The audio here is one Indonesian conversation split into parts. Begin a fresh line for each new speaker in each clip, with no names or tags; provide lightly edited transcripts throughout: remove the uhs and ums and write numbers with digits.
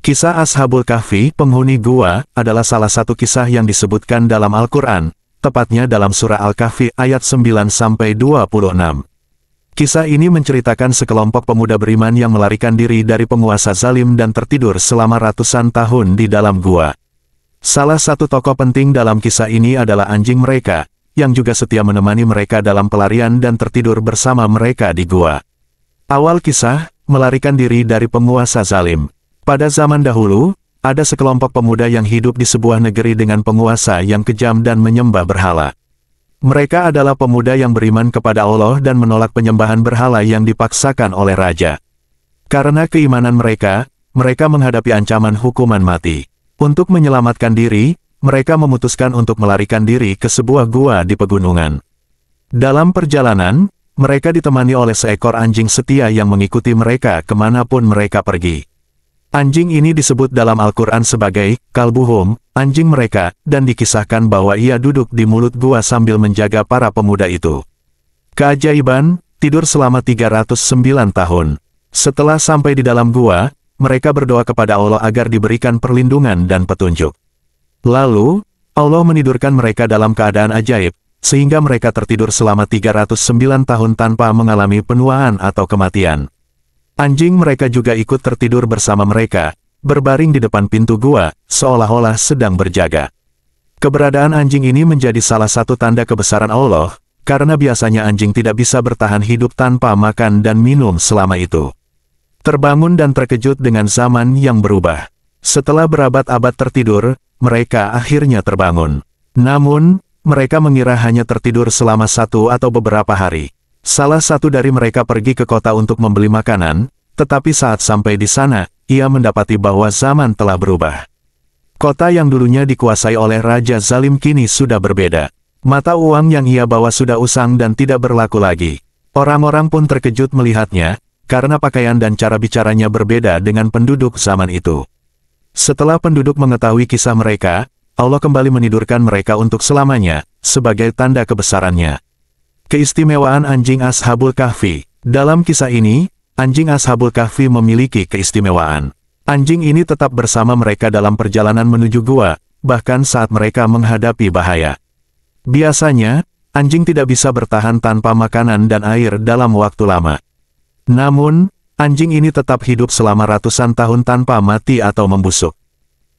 Kisah Ashabul Kahfi, penghuni gua, adalah salah satu kisah yang disebutkan dalam Al-Quran, tepatnya dalam surah Al-Kahfi ayat 9-26. Kisah ini menceritakan sekelompok pemuda beriman yang melarikan diri dari penguasa zalim dan tertidur selama ratusan tahun di dalam gua. Salah satu tokoh penting dalam kisah ini adalah anjing mereka, yang juga setia menemani mereka dalam pelarian dan tertidur bersama mereka di gua. Awal kisah, melarikan diri dari penguasa zalim. Pada zaman dahulu, ada sekelompok pemuda yang hidup di sebuah negeri dengan penguasa yang kejam dan menyembah berhala. Mereka adalah pemuda yang beriman kepada Allah dan menolak penyembahan berhala yang dipaksakan oleh raja. Karena keimanan mereka, mereka menghadapi ancaman hukuman mati. Untuk menyelamatkan diri, mereka memutuskan untuk melarikan diri ke sebuah gua di pegunungan. Dalam perjalanan, mereka ditemani oleh seekor anjing setia yang mengikuti mereka kemanapun mereka pergi. Anjing ini disebut dalam Al-Quran sebagai kalbuhum, anjing mereka, dan dikisahkan bahwa ia duduk di mulut gua sambil menjaga para pemuda itu. Keajaiban, tidur selama 309 tahun. Setelah sampai di dalam gua, mereka berdoa kepada Allah agar diberikan perlindungan dan petunjuk. Lalu, Allah menidurkan mereka dalam keadaan ajaib, sehingga mereka tertidur selama 309 tahun tanpa mengalami penuaan atau kematian. Anjing mereka juga ikut tertidur bersama mereka, berbaring di depan pintu gua, seolah-olah sedang berjaga. Keberadaan anjing ini menjadi salah satu tanda kebesaran Allah, karena biasanya anjing tidak bisa bertahan hidup tanpa makan dan minum selama itu. Terbangun dan terkejut dengan zaman yang berubah. Setelah berabad-abad tertidur, mereka akhirnya terbangun. Namun, mereka mengira hanya tertidur selama 1 atau beberapa hari. Salah satu dari mereka pergi ke kota untuk membeli makanan, tetapi saat sampai di sana, ia mendapati bahwa zaman telah berubah. Kota yang dulunya dikuasai oleh Raja Zalim kini sudah berbeda. Mata uang yang ia bawa sudah usang dan tidak berlaku lagi. Orang-orang pun terkejut melihatnya, karena pakaian dan cara bicaranya berbeda dengan penduduk zaman itu. Setelah penduduk mengetahui kisah mereka, Allah kembali menidurkan mereka untuk selamanya, sebagai tanda kebesarannya. Keistimewaan anjing Ashabul Kahfi. Dalam kisah ini, anjing Ashabul Kahfi memiliki keistimewaan. Anjing ini tetap bersama mereka dalam perjalanan menuju gua, bahkan saat mereka menghadapi bahaya. Biasanya, anjing tidak bisa bertahan tanpa makanan dan air dalam waktu lama. Namun, anjing ini tetap hidup selama ratusan tahun tanpa mati atau membusuk.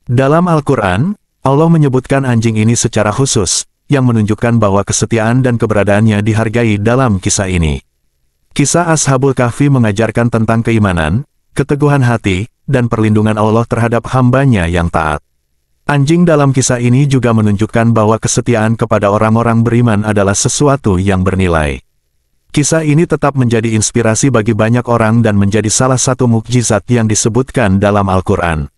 Dalam Al-Quran, Allah menyebutkan anjing ini secara khusus, yang menunjukkan bahwa kesetiaan dan keberadaannya dihargai dalam kisah ini. Kisah Ashabul Kahfi mengajarkan tentang keimanan, keteguhan hati, dan perlindungan Allah terhadap hambanya yang taat. Anjing dalam kisah ini juga menunjukkan bahwa kesetiaan kepada orang-orang beriman adalah sesuatu yang bernilai. Kisah ini tetap menjadi inspirasi bagi banyak orang dan menjadi salah satu mukjizat yang disebutkan dalam Al-Quran.